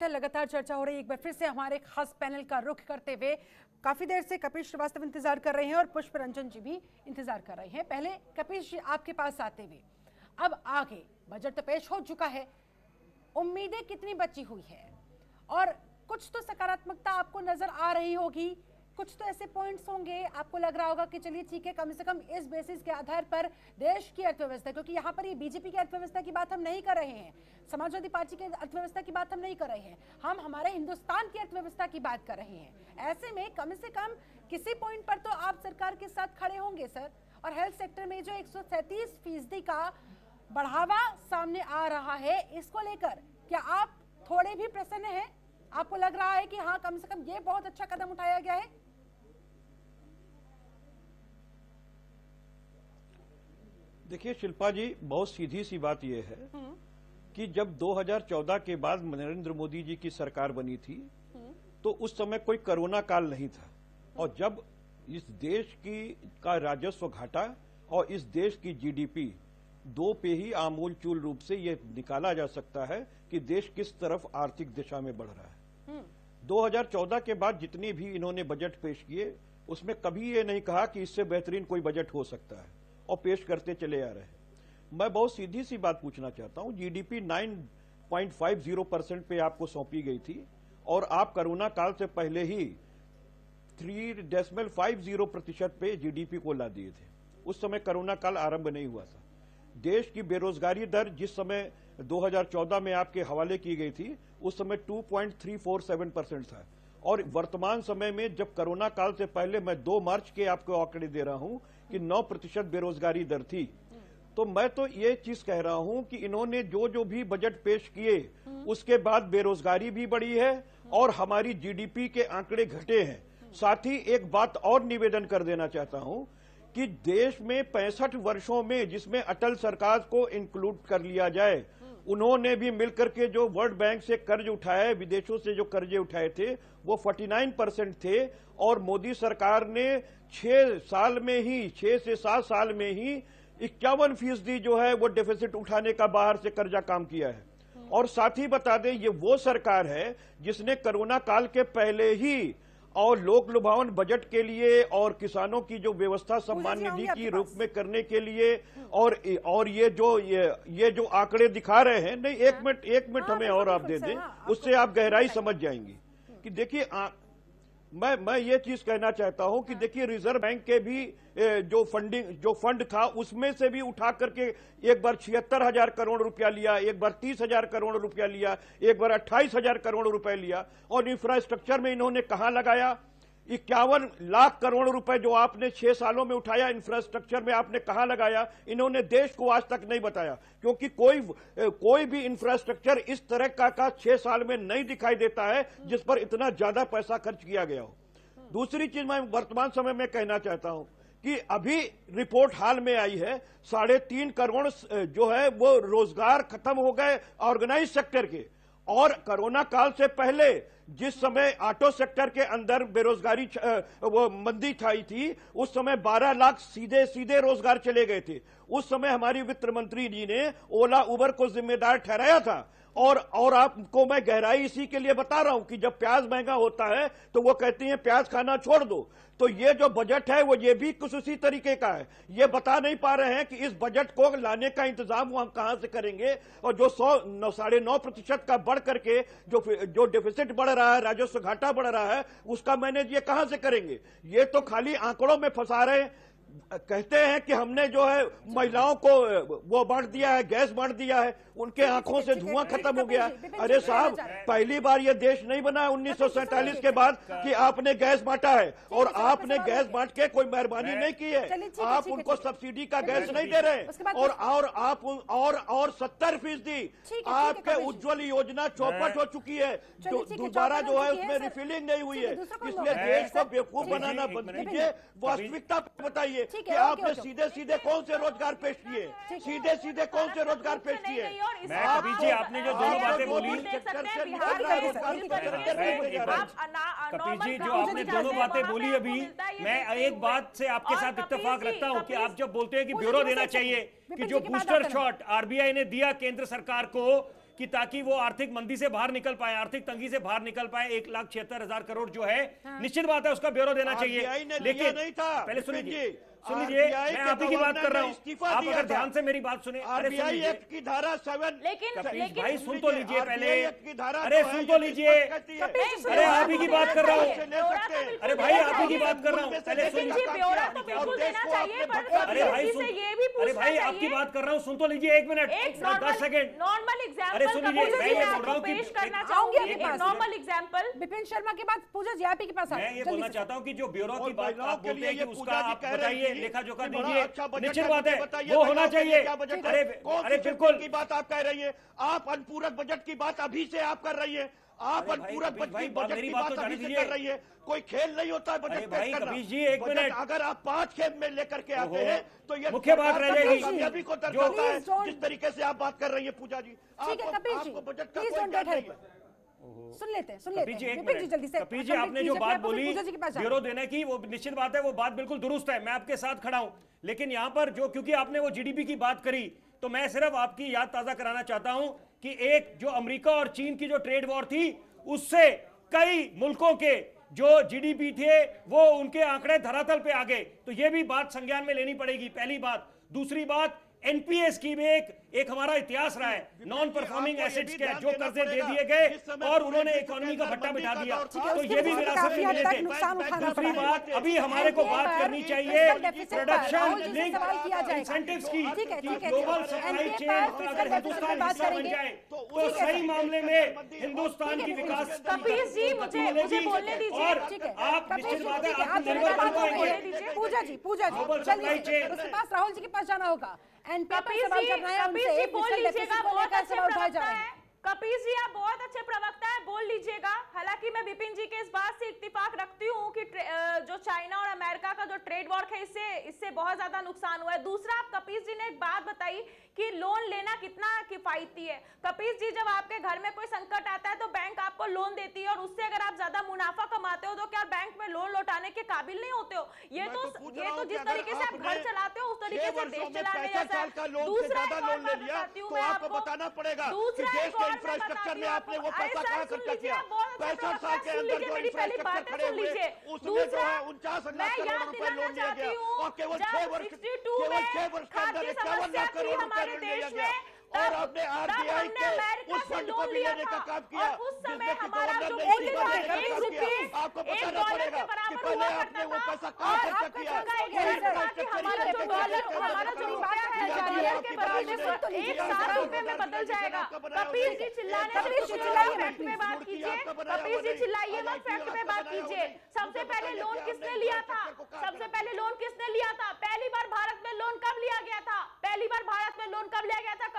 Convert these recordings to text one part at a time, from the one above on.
लगातार चर्चा हो रही है। एक बार फिर से हमारे खास पैनल का रुख करते हुए काफी देर से कपिल श्रीवास्तव इंतजार कर रहे हैं और पुष्प रंजन जी भी इंतजार कर रहे हैं। पहले कपिल जी आपके पास आते हुए, अब आगे बजट तो पेश हो चुका है, उम्मीदें कितनी बची हुई है और कुछ तो सकारात्मकता आपको नजर आ रही होगी, कुछ तो ऐसे पॉइंट्स होंगे आपको लग रहा होगा कि चलिए ठीक है, कम से कम इस बेसिस के आधार पर देश की अर्थव्यवस्था, क्योंकि यहाँ पर ये बीजेपी की अर्थव्यवस्था की बात हम नहीं कर रहे हैं, समाजवादी पार्टी की अर्थव्यवस्था की बात हम नहीं कर रहे हैं, हम हमारे हिंदुस्तान की अर्थव्यवस्था की बात कर रहे हैं। ऐसे में कम से कम किसी पॉइंट पर तो आप सरकार के साथ खड़े होंगे सर। और हेल्थ सेक्टर में जो 137% का बढ़ावा सामने आ रहा है, इसको लेकर क्या आप थोड़े भी प्रसन्न हैं? आपको लग रहा है कि हाँ, कम से कम ये बहुत अच्छा कदम उठाया गया है? देखिए शिल्पा जी, बहुत सीधी सी बात यह है कि जब 2014 के बाद नरेंद्र मोदी जी की सरकार बनी थी तो उस समय कोई कोरोना काल नहीं था, और जब इस देश का राजस्व घाटा और इस देश की जीडीपी दो पे ही आमूलचूल रूप से यह निकाला जा सकता है कि देश किस तरफ आर्थिक दिशा में बढ़ रहा है। 2014 के बाद जितनी भी इन्होंने बजट पेश किए उसमें कभी ये नहीं कहा कि इससे बेहतरीन कोई बजट हो सकता है, और पेश करते चले आ रहे हैं। मैं बहुत सीधी सी बात पूछना चाहता हूं, जीडीपी 9.50% पे आपको सौंपी गई थी और आप कोरोना काल से पहले ही 3.50% पे जीडीपी को ला दिए थे। उस समय कोरोना काल आरंभ नहीं हुआ था। देश की बेरोजगारी दर जिस समय 2014 में आपके हवाले की गई थी उस समय 2.347% था, और वर्तमान समय में जब कोरोना काल से पहले, मैं 2 मार्च के आपको आंकड़े दे रहा हूं कि 9% बेरोजगारी दर थी। तो मैं तो ये चीज कह रहा हूं कि इन्होंने जो भी बजट पेश किए उसके बाद बेरोजगारी भी बढ़ी है और हमारी जीडीपी के आंकड़े घटे हैं। साथ ही एक बात और निवेदन कर देना चाहता हूं कि देश में 65 वर्षों में, जिसमें अटल सरकार को इंक्लूड कर लिया जाए, उन्होंने भी मिलकर के जो वर्ल्ड बैंक से कर्ज उठाए, विदेशों से जो कर्जे उठाए थे वो 49% थे, और मोदी सरकार ने 6 से 7 साल में ही 51% जो है वो डेफिसिट उठाने का बाहर से कर्जा काम किया है। और साथ ही बता दें, ये वो सरकार है जिसने कोरोना काल के पहले ही और लोक लुभावन बजट के लिए और किसानों की जो व्यवस्था सम्मान निधि की रूप में करने के लिए, और ये जो आंकड़े दिखा रहे हैं, नहीं, एक मिनट हमें और आप दे दें, उससे आप गहराई समझ जाएंगी कि देखिए, मैं ये चीज कहना चाहता हूं कि देखिए, रिजर्व बैंक के भी जो फंड था उसमें से भी उठा करके एक बार 76,000 करोड़ रुपया लिया, एक बार 30,000 करोड़ रुपया लिया, एक बार 28,000 करोड़ रुपए लिया, और इंफ्रास्ट्रक्चर में इन्होंने कहां लगाया? 51 लाख करोड़ रुपए जो आपने 6 सालों में उठाया इंफ्रास्ट्रक्चर में, आपने कहां लगाया? इन्होंने देश को आज तक नहीं बताया, क्योंकि कोई भी इंफ्रास्ट्रक्चर इस तरह का 6 साल में नहीं दिखाई देता है जिस पर इतना ज्यादा पैसा खर्च किया गया हो। दूसरी चीज मैं वर्तमान समय में कहना चाहता हूं कि अभी रिपोर्ट हाल में आई है, 3.5 करोड़ जो है वो रोजगार खत्म हो गए ऑर्गेनाइज सेक्टर के, और कोरोना काल से पहले जिस समय ऑटो सेक्टर के अंदर बेरोजगारी वो मंदी छाई थी, उस समय 12 लाख सीधे रोजगार चले गए थे। उस समय हमारी वित्त मंत्री जी ने ओला उबर को जिम्मेदार ठहराया था। और आपको मैं गहराई इसी के लिए बता रहा हूं कि जब प्याज महंगा होता है तो वो कहती हैं प्याज खाना छोड़ दो। तो ये जो बजट है वो ये भी कुछ उसी तरीके का है। ये बता नहीं पा रहे हैं कि इस बजट को लाने का इंतजाम हम कहां से करेंगे, और जो 9.5% का बढ़ करके जो डेफिसिट बढ़ रहा है, राजस्व घाटा बढ़ रहा है, उसका मैनेज ये कहां से करेंगे? ये तो खाली आंकड़ों में फंसा रहे हैं। कहते हैं कि हमने जो है महिलाओं को वो बांट दिया है, गैस बांट दिया है, उनके आंखों से धुआं खत्म हो गया। अरे साहब, पहली बार ये देश नहीं बना है 1947 के बाद कि आपने गैस बांटा है, और आपने गैस बांट के कोई मेहरबानी नहीं की है। आप उनको सब्सिडी का गैस नहीं दे रहे, और 70% आपके उज्ज्वल योजना चौपट हो चुकी है, दोबारा जो है उसमें रिफिलिंग नहीं हुई है। इसलिए देश को बेवकूफ बनाना बंद कीजिए, वास्तविकता बताइए कि आपने सीधे कौन से रोजगार पेश किए, सीधे कौन से रोजगार पेश किए। मैं कपिल जी, आपने जो दोनों बातें बोली, कपिल जी जो आपने दोनों बातें बोली अभी, मैं एक बात से आपके साथ इत्तेफाक रखता हूं कि आप जब बोलते हैं कि ब्यूरो देना चाहिए, कि जो बूस्टर शॉट आरबीआई ने दिया केंद्र सरकार को कि ताकि वो आर्थिक मंदी से बाहर निकल पाए, आर्थिक तंगी से बाहर निकल पाए। 1,76,000 करोड़ जो है, निश्चित बात है उसका ब्यौरा देना चाहिए। लेकिन पहले सुन लीजिए, मैं आप ही की बात कर रहा हूँ, आप अगर ध्यान से मेरी बात सुने। आरबीआई एक्ट की धारा 7 लेकिन भाई सुन तो लीजिए पहले, अरे सुन तो लीजिए, अरे आप ही की बात कर रहा हूँ, अरे भाई आप ही की बात कर रहा हूँ, पहले सुन। अरे भाई आपकी बात कर रहा हूँ, सुन तो लीजिए 1 मिनट 10 सेकेंड। नॉर्मल एग्जाम्पल अरे सुन लीजिए, मैं ये बोल रहा हूँ पेश करना कि चाहूंगी। नॉर्मल एग्जाम्पल विपिन शर्मा के बाद पूजा जी आप ही के पास मैं ये बोलना चाहता हूँ कि जो ब्यूरो की बात आप बोलते हैं कि उसका आप बताइए, लेखा जोखा बड़ा दीजिए, अच्छा बजट निश्चित है, बात है बताइए वो होना चाहिए। अरे बिल्कुल की बात आप कह रही है, आप अनुपूरक बजट की बात अभी से आप कर रही है, आप अनुपूरक बजट की बात अभी से कर रही है। कोई खेल नहीं होता है बजट पेश करना। जी 1 मिनट, अगर आप 5 खेप में लेकर के आते हैं तो ये मुख्य बात रह जाएगी, कामयाबी को दर्शाता है। जिस तरीके से आप बात कर रही है पूजा जी, आपको बजट का कोई ज्ञान नहीं है। सुन लेते हैं विपिन जी जल्दी से। कपिल जी आपने जो बात बोली ब्यूरो देने की, वो निश्चित बात है, वो बात बिल्कुल दुरुस्त है, मैं आपके साथ खड़ा हूं। लेकिन यहां पर जो, क्योंकि आपने वो जीडीपी की बात करी, तो मैं सिर्फ आपकी याद ताजा कराना चाहता हूं कि एक जो अमेरिका और चीन की जो ट्रेड वॉर थी, उससे कई मुल्कों के जो जीडीपी थे वो उनके आंकड़े धरातल पे आ गए। तो ये भी बात संज्ञान में लेनी पड़ेगी, पहली बात। दूसरी बात, एनपीएस की भी एक हमारा इतिहास रहा है, नॉन परफॉर्मिंग एसेट्स के जो कर्जे दे दिए गए और उन्होंने इकोनॉमी का भट्टा बिठा दिया, तो ये भी विरासत में मिले थे। दूसरी बात, अभी हमारे को बात करनी चाहिए प्रोडक्शन लिंक इंसेंटिव्स की, ग्लोबल सप्लाई चेन अगर हिंदुस्तान हिस्सा बन जाए तो सही मामले में हिंदुस्तान की विकास। कपिल जी मुझे बोलने दीजिए, और आप निश्चित बात है आप निर्भर कर पाएंगे। पूजा जी उसके पास राहुल जी के पास जाना होगा। कपिल जी बोल लीजिएगा, बहुत अच्छे प्रवक्ता है। कपिल जी आप बहुत अच्छे प्रवक्ता है, बोल लीजिएगा। हालांकि मैं विपिन जी के इस बात से इत्तेफाक रखती हूँ कि जो चाइना और अमेरिका का जो ट्रेड वॉर है इससे बहुत ज्यादा नुकसान हुआ है। दूसरा, आप कपिल जी ने एक बात बताई कि लोन लेना कितना किफायती है। कपिल जी, जब आपके घर में कोई संकट आता है तो बैंक आपको लोन देती है और उससे अगर आप ज्यादा मुनाफा कमाते हो तो क्या बैंक में लोन लौटाने के काबिल नहीं होते हो? ये तो जिस तरीके से आप घर चलाते हो उस तरीके से देश चलाने जैसा है। दूसरा लोन ले लिया तो आपको बताना पड़ेगा इंफ्रास्ट्रक्चर में आपने वो पैसा कहाँ खर्चा किया। 65 साल के अंदर जो इंफ्रास्ट्रक्चर खड़े हुए उसमें जो है 49 करोड़ रुपए लोन लिया गया और केवल 6 वर्ष के अंदर 51 लाख करोड़ रुपए लोन लिया गया। और आपने आरबीआई के उस फंड को भी लेने का काम किया जिसमें कि गवर्नर ने इसी बात का काम किया। आपको बताना पड़ेगा कि पहले आपने वो पैसा कहाँ खर्चा किया। हमारा जो रुपया है एक 7 रुपए में बदल जाएगा। कपिल जी चिल्लाइए, फैक्ट पे बात कीजिए। कपिल जी चिल्लाइए मत, फैक्ट पे बात कीजिए। सबसे पहले लोन किसने लिया था? पहली बार भारत में लोन कब लिया गया था?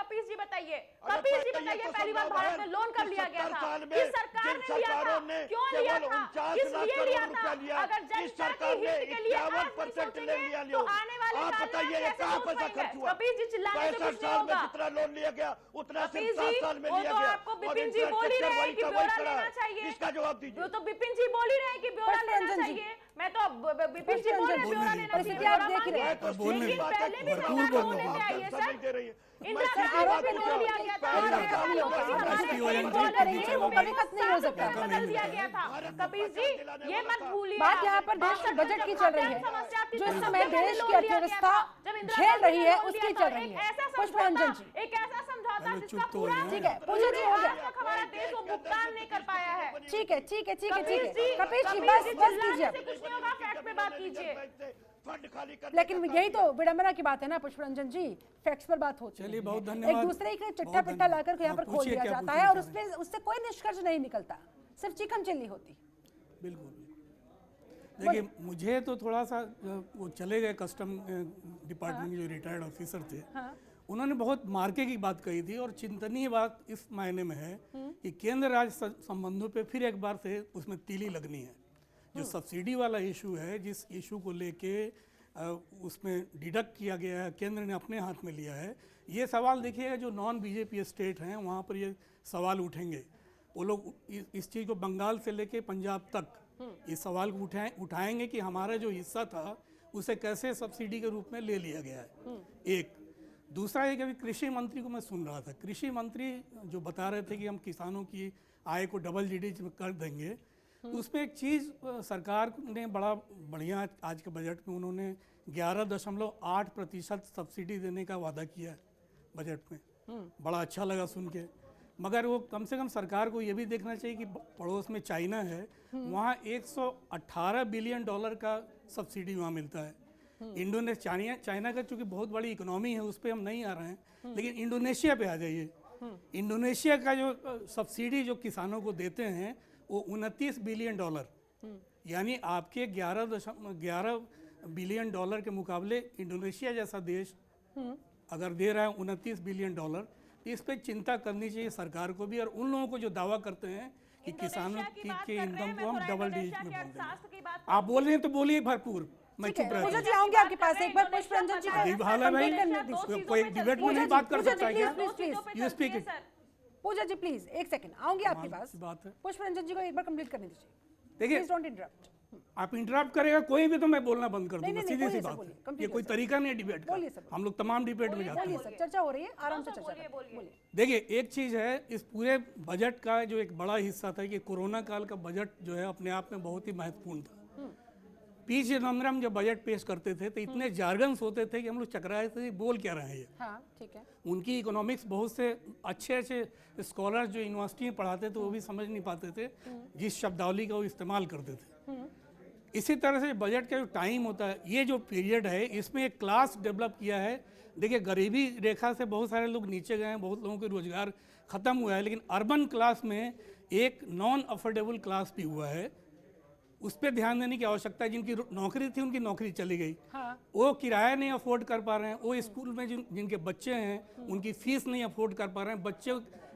कपिल जी बताइए, पहली बार भारत में लोन कब लिया गया था? किस सरकार ने लिया था? क्यों लिया था? किस लिए लिया था? अगर जनता के हित के लिए आज नहीं सोचेंगे तो आने वाले काल में कैसे सोच पाएंगे? कपिल जी चिल्लाने से कुछ नहीं होगा। जितना लोन लिया गया उतना सिर्फ 7 साल में वो लिया तो गया। आपको विपिन जी बोल ही रहे हैं कि ब्यौरा लेना चाहिए। इसका जवाब दीजिए। वो तो विपिन जी बोल ही रहे हैं कि ब्यौरा लेना चाहिए। मैं तो विपिन जी बोल रहे हैं ब्यौरा लेना चाहिए, ब्यौरा मांगे। लेकिन पहले भी लोन लेते आइए सर। इंदिरा गांधी को लोन लिया गया था, बदल दिया गया था। कपिल जी ये मत भूलिए, बात यहाँ पर देश के बजट की चल रही है, जो इस समय देश की अर्थव्यवस्था झेल रही है उसकी चल रही है। पुष्परंजन जी, एक ऐसा समझौता जिसका पूरा ठीक है पूजा जी हो गया, हमारा देश वो भुगतान नहीं कर पाया है। ठीक है कपिल जी बस कीजिए, कुछ नहीं होगा, फैक्ट पे बात कीजिए। लेकिन यही तो विडंबना की बात है ना पुष्परंजन जी, फैक्ट्स पर बात होती है। चलिए बहुत धन्यवाद। एक दूसरे का चिट्टा पिट्टा लाकर के यहाँ पर खोल दिया जाता है और उससे कोई निष्कर्ष नहीं निकलता, सिर्फ चिकन चिल्ली होती। बिल्कुल देखिए, मुझे तो थोड़ा सा वो चले गए कस्टम डिपार्टमेंट जो रिटायर्ड ऑफिसर थे, उन्होंने बहुत मार्के की बात कही थी और चिंतनीय बात इस मायने में है कि केंद्र राज्य संबंधों पे फिर एक बार से उसमें तीली लगनी है। जो सब्सिडी वाला इशू है, जिस इशू को लेके उसमें डिडक्ट किया गया है, केंद्र ने अपने हाथ में लिया है, ये सवाल देखिएगा जो नॉन बीजेपी स्टेट हैं वहाँ पर ये सवाल उठेंगे। वो लोग इस चीज़ को बंगाल से लेके पंजाब तक इस सवाल को उठाएंगे कि हमारा जो हिस्सा था उसे कैसे सब्सिडी के रूप में ले लिया गया है। एक दूसरा है कि अभी कृषि मंत्री को मैं सुन रहा था, कृषि मंत्री जो बता रहे थे कि हम किसानों की आय को डबल जीडीपी में कर देंगे, तो उसमें एक चीज़ सरकार ने बड़ा बढ़िया आज के बजट में उन्होंने 11.8% सब्सिडी देने का वादा किया है बजट में। बड़ा अच्छा लगा सुन के। मगर वो कम से कम सरकार को ये भी देखना चाहिए कि पड़ोस में चाइना है, वहाँ 118 बिलियन डॉलर का सब्सिडी वहाँ मिलता है। इंडोनेशिया, चाइना का चूंकि बहुत बड़ी इकोनॉमी है, उस पर हम नहीं आ रहे हैं, लेकिन इंडोनेशिया पे आ जाइए। इंडोनेशिया का जो सब्सिडी जो किसानों को देते हैं वो 29 बिलियन डॉलर, यानी आपके 11 बिलियन डॉलर के मुकाबले इंडोनेशिया जैसा देश अगर दे रहा है 29 बिलियन डॉलर, तो इस पर चिंता करनी चाहिए सरकार को भी, और उन लोगों को जो दावा करते हैं कि किसानों की इनकम को हम डबल डिजिट में बोल देंगे। आप बोल रहे हैं तो बोलिए भरपूर, मैं चुप रहता हूं। आऊंगी आपके पास एक बार। पुष्परंजन जी हाल है भाई, कोई डिबेट में नहीं बात कर सकता है क्या? You speak it. Pooja ji please एक सेकंड, आऊंगी आपके पास। बात है, पुष्परंजन जी को एक बार कंप्लीट करने दीजिए। देखिए प्लीज डोंट इंटरप्ट। आप इंटरप्ट करेगा कोई भी तो मैं बोलना बंद कर दूंगा, सीधी सी बात है। ये कोई तरीका नहीं है डिबेट का, हम लोग तमाम डिबेट में जाते हैं। चर्चा हो रही है, आराम से चर्चा बोलिए। देखिए एक चीज है, इस पूरे बजट का जो एक बड़ा हिस्सा था कि कोरोना काल का बजट जो है अपने आप में बहुत ही महत्वपूर्ण था। पी चिदम्बरम हम जब बजट पेश करते थे तो इतने जार्गन्स होते थे कि हम लोग चकराए थे, बोल क्या रहे हैं ये। हाँ, ठीक है। उनकी इकोनॉमिक्स बहुत से अच्छे स्कॉलर्स जो यूनिवर्सिटी में पढ़ाते थे वो भी समझ नहीं पाते थे जिस शब्दावली का वो इस्तेमाल करते थे। इसी तरह से बजट का जो टाइम होता है, ये जो पीरियड है, इसमें एक क्लास डेवलप किया है। देखिए गरीबी रेखा से बहुत सारे लोग नीचे गए हैं, बहुत लोगों के रोजगार खत्म हुआ है, लेकिन अर्बन क्लास में एक नॉन अफोर्डेबल क्लास भी हुआ है। उस पर ध्यान देने की आवश्यकता है। जिनकी नौकरी थी उनकी नौकरी चली गई, वो किराया नहीं अफोर्ड कर पा रहे हैं, वो स्कूल में जिनके बच्चे हैं उनकी फीस नहीं अफोर्ड कर पा रहे हैं, बच्चे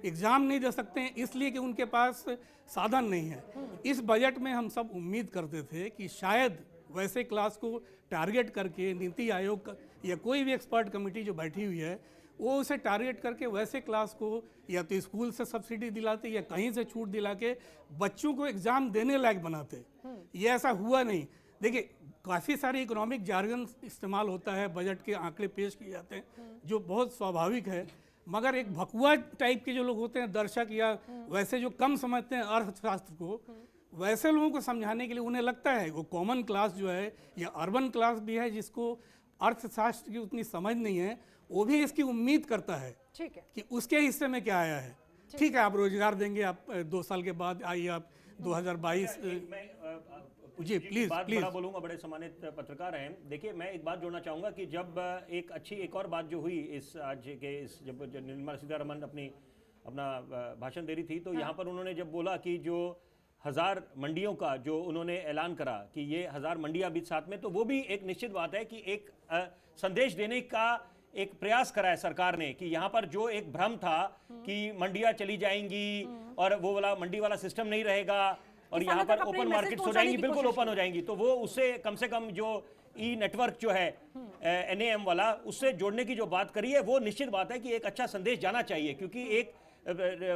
एग्ज़ाम नहीं दे सकते हैं इसलिए कि उनके पास साधन नहीं है। इस बजट में हम सब उम्मीद करते थे कि शायद वैसे क्लास को टारगेट करके नीति आयोग या कोई भी एक्सपर्ट कमेटी जो बैठी हुई है वो उसे टारगेट करके वैसे क्लास को या तो स्कूल से सब्सिडी दिलाते या कहीं से छूट दिला के बच्चों को एग्ज़ाम देने लायक बनाते। ये ऐसा हुआ नहीं। देखिए काफ़ी सारे इकोनॉमिक जार्गन इस्तेमाल होता है, बजट के आंकड़े पेश किए जाते हैं जो बहुत स्वाभाविक है, मगर एक भकुआ टाइप के जो लोग होते हैं दर्शक या वैसे जो कम समझते हैं अर्थशास्त्र को, वैसे लोगों को समझाने के लिए उन्हें लगता है वो कॉमन क्लास जो है या अर्बन क्लास भी है जिसको अर्थशास्त्र की उतनी समझ नहीं है, वो भी इसकी उम्मीद करता है ठीक है कि उसके हिस्से में क्या आया है। ठीक है, आप रोजगार देंगे, आप 2 साल के बाद आइए आप 2022। जी प्लीज बड़ा बोलूंगा, बड़े सम्मानित पत्रकार हैं। देखिए मैं एक बात जोड़ना चाहूंगा कि जब एक और बात जो हुई इस आज के इस जब निर्मला सीतारमण अपना भाषण दे रही थी, तो यहाँ पर उन्होंने जब बोला कि जो 1000 मंडियों का जो उन्होंने ऐलान करा कि ये 1000 मंडियां बीच साथ में, तो वो भी एक निश्चित बात है कि एक संदेश देने का एक प्रयास करा है सरकार ने कि यहाँ पर जो एक भ्रम था कि मंडियां चली जाएंगी और वो वाला मंडी वाला सिस्टम नहीं रहेगा और यहाँ पर ओपन मार्केट्स हो जाएंगी, बिल्कुल ओपन हो जाएंगी, तो वो उससे कम से कम जो ई नेटवर्क जो है NAM वाला उससे जोड़ने की जो बात करी है वो निश्चित बात है कि एक अच्छा संदेश जाना चाहिए। क्योंकि एक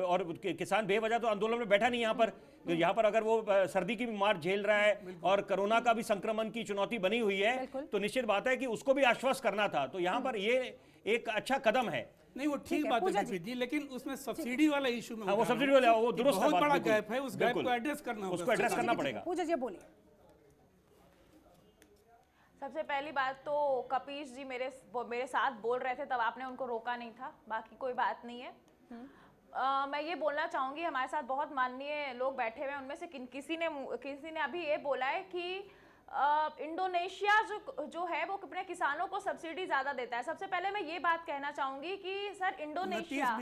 और किसान बेवजह तो आंदोलन में बैठा नहीं यहाँ पर अगर वो सर्दी की भी मार झेल रहा है और कोरोना का भी संक्रमण की चुनौती बनी हुई है, तो निश्चित बात है कि उसको भी आश्वस्त करना था। तो यहाँ पर ये एक अच्छा कदम है। नहीं वो ठीक बात है जी, लेकिन उसमें सब्सिडी वाला इशू में वो सब्सिडी वाला वो दुरुस्त बहुत बड़ा गैप है, उस गैप को एड्रेस करना उसको एड्रेस करना पड़ेगा। पूजा जी बोलिए। सबसे पहली बात तो कपीश जी मेरे साथ बोल रहे थे तब आपने उनको रोका नहीं था, बाकी कोई बात नहीं है। मैं ये बोलना चाहूँगी हमारे साथ बहुत माननीय लोग बैठे हुए हैं, उनमें से किसी ने अभी ये बोला है कि इंडोनेशिया जो है वो अपने किसानों को सब्सिडी ज्यादा देता है। सबसे पहले मैं ये बात कहना चाहूंगी कि सर इंडोनेशिया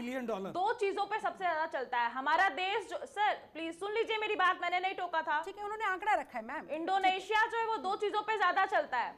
$2 चीजों पे सबसे ज्यादा चलता है। हमारा देश जो, सर प्लीज सुन लीजिए मेरी बात, मैंने नहीं टोका था। ठीक है, उन्होंने आंकड़ा रखा है मैम। इंडोनेशिया जो है वो 2 चीजों पे ज्यादा चलता है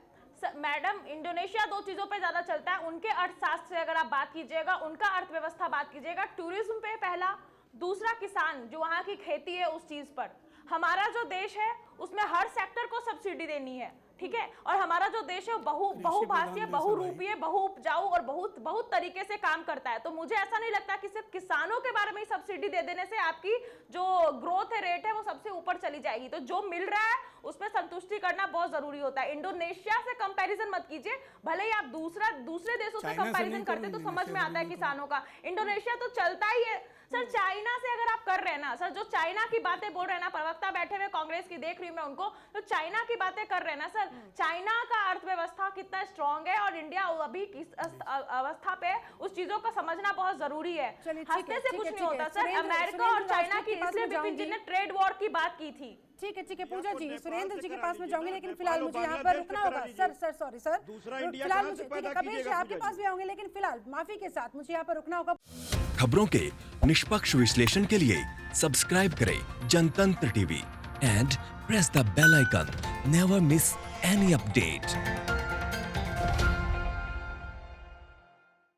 मैडम, इंडोनेशिया 2 चीजों पे ज्यादा चलता है। उनके अर्थशास्त्र से अगर आप बात कीजिएगा, उनका अर्थव्यवस्था बात कीजिएगा, टूरिज्म पे पहला, दूसरा किसान जो वहां की खेती है उस चीज पर। हमारा जो देश है उसमें हर सेक्टर को सब्सिडी देनी है, ठीक है। और हमारा जो देश है बहुभाषीय, बहुरूपीय, बहुउपजाऊ और बहुत तरीके से काम करता है। तो मुझे ऐसा नहीं लगता कि सिर्फ किसानों के बारे में ही सब्सिडी दे देने से आपकी जो ग्रोथ है रेट है वो सबसे ऊपर चली जाएगी। तो जो मिल रहा है उसमें संतुष्टि करना बहुत जरूरी होता है। इंडोनेशिया से कंपैरिजन मत कीजिए, भले ही आप दूसरे देशों से कंपैरिजन करते तो समझ में आता है किसानों का। इंडोनेशिया तो चलता ही है सर। चाइना से अगर आप कर रहे हैं ना सर, जो चाइना की बातें बोल रहे हैं ना, प्रवक्ता बैठे हुए कांग्रेस की देख रही हूं मैं उनको, तो चाइना की बातें कर रहे हैं ना सर। चाइना का अर्थव्यवस्था कितना स्ट्रांग है और इंडिया अभी किस अवस्था पे, उस चीजों को समझना बहुत जरूरी है। हंसने से कुछ नहीं होता सर। अमेरिका और चाइना की, इसलिए विपिन जी ने ट्रेड वॉर की बात की थी। ठीक है पूजा जी, सुरेंद्र जी के पास में जाऊंगी, लेकिन फिलहाल मुझे यहाँ पर रुकना होगा। सर सॉरी सर, फिलहाल मुझे कपिल जी आपके पास भी आऊंगे, लेकिन फिलहाल माफी के साथ मुझे यहाँ पर रुकना होगा। खबरों के निष्पक्ष विश्लेषण के लिए सब्सक्राइब करें Jantantra TV and press the bell icon. Never miss any update.